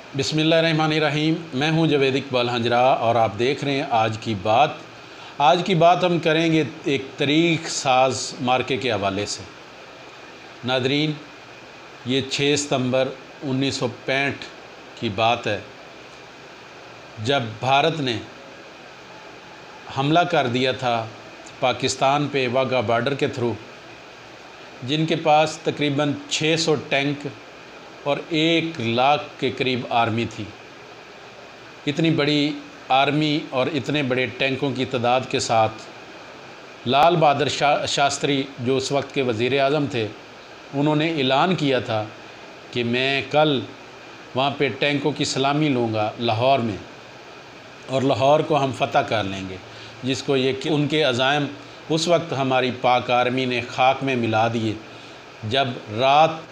बिस्मिल्लाहिर्रहमानिर्रहीम। मैं हूं जवेद इकबाल हंजरा और आप देख रहे हैं आज की बात। आज की बात हम करेंगे एक तारीख साज मार्के के हवाले से। नादरीन, ये 6 सितंबर 1965 की बात है, जब भारत ने हमला कर दिया था पाकिस्तान पे वाघा बॉर्डर के थ्रू, जिनके पास तकरीबन 600 टैंक और 1 लाख के करीब आर्मी थी। इतनी बड़ी आर्मी और इतने बड़े टैंकों की तादाद के साथ लाल बहादुर शास्त्री, जो उस वक्त के वज़ीर आज़म थे, उन्होंने ऐलान किया था कि मैं कल वहाँ पे टैंकों की सलामी लूँगा लाहौर में, और लाहौर को हम फ़तह कर लेंगे। जिसको ये कि उनके अज़ाइम उस वक्त हमारी पाक आर्मी ने खाक में मिला दिए, जब रात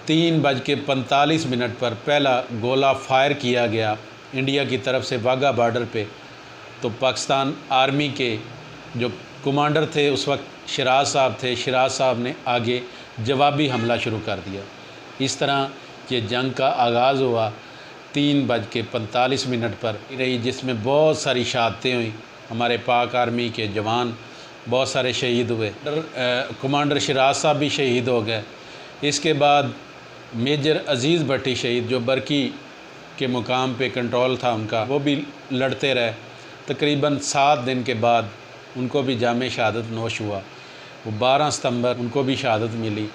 3:45 पर पहला गोला फायर किया गया इंडिया की तरफ से वाघा बॉर्डर पे। तो पाकिस्तान आर्मी के जो कमांडर थे उस वक्त शिराज साहब थे, शिराज साहब ने आगे जवाबी हमला शुरू कर दिया। इस तरह ये जंग का आगाज़ हुआ 3:45 पर रही, जिसमें बहुत सारी शहादतें हुई। हमारे पाक आर्मी के जवान बहुत सारे शहीद हुए। कमांडर शिराज साहब भी शहीद हो गए। इसके बाद मेजर अज़ीज़ भट्टी शहीद, जो बरकी के मुकाम पे कंट्रोल था उनका, वो भी लड़ते रहे। तकरीबन 7 दिन के बाद उनको भी जामे शहादत नोश हुआ। वो 12 सितंबर उनको भी शहादत मिली।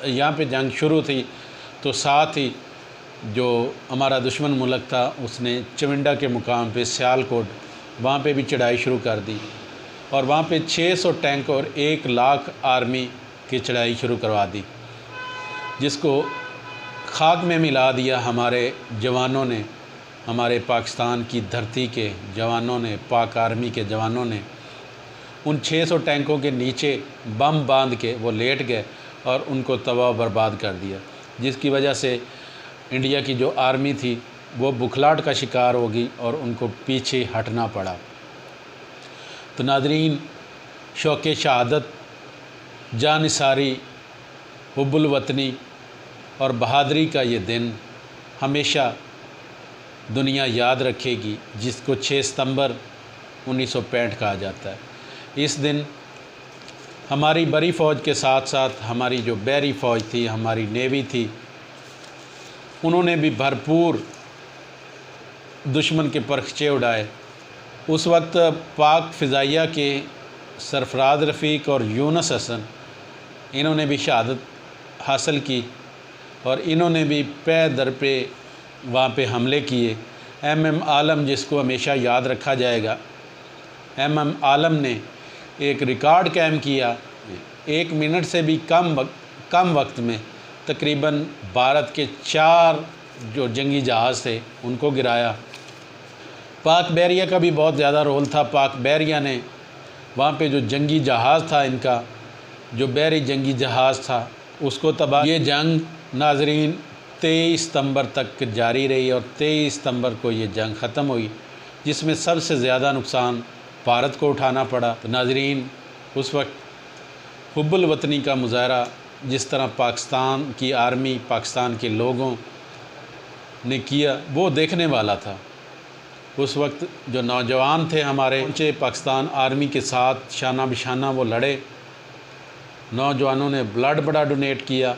यहाँ पे जंग शुरू थी तो साथ ही जो हमारा दुश्मन मुल्क था उसने चविंडा के मुकाम पे सियालकोट, वहाँ पे भी चढ़ाई शुरू कर दी, और वहाँ पे 600 टैंक और 1 लाख आर्मी की चढ़ाई शुरू करवा दी, जिसको खाक में मिला दिया हमारे जवानों ने। हमारे पाकिस्तान की धरती के जवानों ने, पाक आर्मी के जवानों ने उन 600 टैंकों के नीचे बम बांध के वो लेट गए और उनको तबाह बर्बाद कर दिया, जिसकी वजह से इंडिया की जो आर्मी थी वो बुखलाहट का शिकार होगी और उनको पीछे हटना पड़ा। तो नादरीन, शौक़ शहादत, जानिसारी, हुब्बुल वतनी और बहादरी का ये दिन हमेशा दुनिया याद रखेगी, जिसको 6 सितंबर 1965 कहा जाता है। इस दिन हमारी बड़ी फ़ौज के साथ साथ हमारी जो बहरी फ़ौज थी, हमारी नेवी थी, उन्होंने भी भरपूर दुश्मन के परखचे उड़ाए। उस वक्त पाक फ़िज़ाइया के सरफराज रफ़ीक और यूनुस हसन, इन्होंने भी शहादत हासिल की और इन्होंने भी पे दर पे वहाँ पे हमले किए। MM आलम, जिसको हमेशा याद रखा जाएगा, MM आलम ने एक रिकॉर्ड कायम किया। 1 मिनट से भी कम वक्त में तकरीबन भारत के 4 जो जंगी जहाज़ थे उनको गिराया। पाक बहरिया का भी बहुत ज़्यादा रोल था। पाक बहरिया ने वहाँ पे जो जंगी जहाज़ था इनका, जो बहरी जंगी जहाज़ था, उसको तबाह। ये जंग नाजरीन 23 सितंबर तक जारी रही और 23 सितंबर को ये जंग ख़त्म हुई, जिसमें सबसे ज़्यादा नुकसान भारत को उठाना पड़ा। तो नाजरीन, उस वक्त हुब्बुल वतनी का मुजाहरा जिस तरह पाकिस्तान की आर्मी, पाकिस्तान के लोगों ने किया, वो देखने वाला था। उस वक्त जो नौजवान थे हमारे, ऊँचे पाकिस्तान आर्मी के साथ शाना बिशाना वो लड़े। नौजवानों ने ब्लड बड़ा डोनेट किया।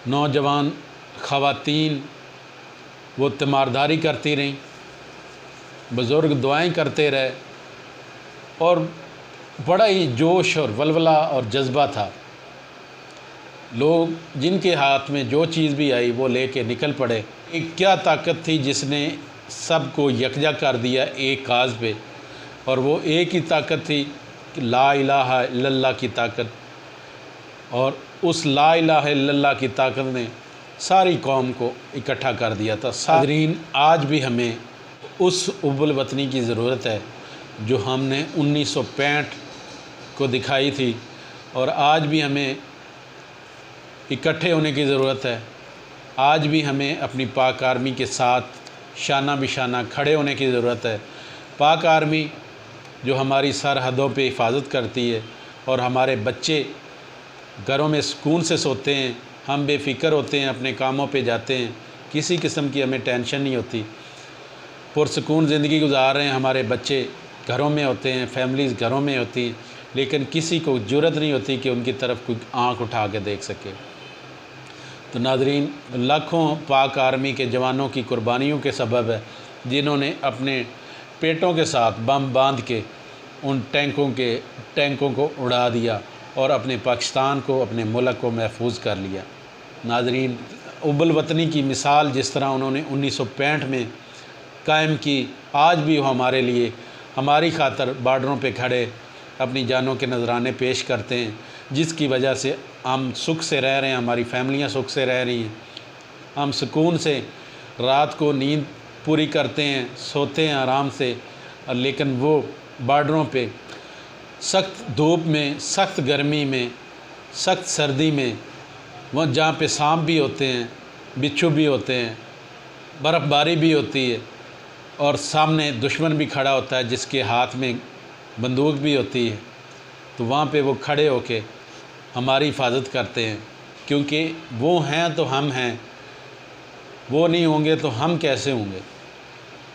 नौजवान ख़वातीन वो तीमारदारी करती रहीं, बुज़ुर्ग दुआएं करते रहे, और बड़ा ही जोश और वलवला और जज्बा था। लोग जिनके हाथ में जो चीज़ भी आई वो लेके निकल पड़े। एक क्या ताकत थी जिसने सबको यकजा कर दिया एक काज पे, और वो एक ही ताकत थी कि ला इलाहा इल्लल्लाह की ताकत। और उस ला इलाहा इल्लल्लाह की ताकत ने सारी कौम को इकट्ठा कर दिया था। सादरीन, आज भी हमें उस हुब्बुल वतनी की ज़रूरत है जो हमने 1965 को दिखाई थी, और आज भी हमें इकट्ठे होने की ज़रूरत है। आज भी हमें अपनी पाक आर्मी के साथ शाना बिशाना खड़े होने की ज़रूरत है। पाक आर्मी जो हमारी सरहदों पे हिफाजत करती है, और हमारे बच्चे घरों में सुकून से सोते हैं, हम बेफ़िक्र होते हैं, अपने कामों पे जाते हैं, किसी किस्म की हमें टेंशन नहीं होती, पुरसकून ज़िंदगी गुजार रहे हैं। हमारे बच्चे घरों में होते हैं, फैमिलीज़ घरों में होती, लेकिन किसी को जुर्रत नहीं होती कि उनकी तरफ कोई आँख उठा के देख सके। तो नाज़रीन, लाखों पाक आर्मी के जवानों की कुर्बानियों के सबब है जिन्होंने अपने पेटों के साथ बम बांध के उन टैंकों को उड़ा दिया और अपने पाकिस्तान को, अपने मुल्क को महफूज कर लिया। नाज़रीन, उबल वतनी की मिसाल जिस तरह उन्होंने 1965 में कायम की, आज भी वो हमारे लिए, हमारी खातर बॉर्डरों पे खड़े अपनी जानों के नजराने पेश करते हैं, जिसकी वजह से हम सुख से रह रहे हैं, हमारी फैमिलियां सुख से रह रही हैं, हम सुकून से रात को नींद पूरी करते हैं, सोते हैं आराम से। लेकिन वो बॉर्डरों पे सख्त धूप में, सख्त गर्मी में, सख्त सर्दी में, वहाँ जहाँ पे सांप भी होते हैं, बिच्छू भी होते हैं, बर्फ़बारी भी होती है और सामने दुश्मन भी खड़ा होता है जिसके हाथ में बंदूक भी होती है, तो वहाँ पे वो खड़े होके हमारी हिफाजत करते हैं, क्योंकि वो हैं तो हम हैं, वो नहीं होंगे तो हम कैसे होंगे।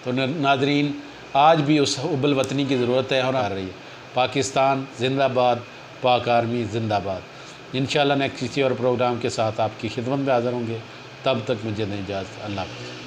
तो नाज़रीन, आज भी उस उबल वतनी की ज़रूरत है और आ रही है। पाकिस्तान ज़िंदाबाद, पाक आर्मी ज़िंदाबाद। इंशाअल्लाह नेक्स्ट किसी और प्रोग्राम के साथ आपकी खिदमत में हाज़िर होंगे। तब तक मुझे दें इजाज़त। अल्लाह हाफ़िज़।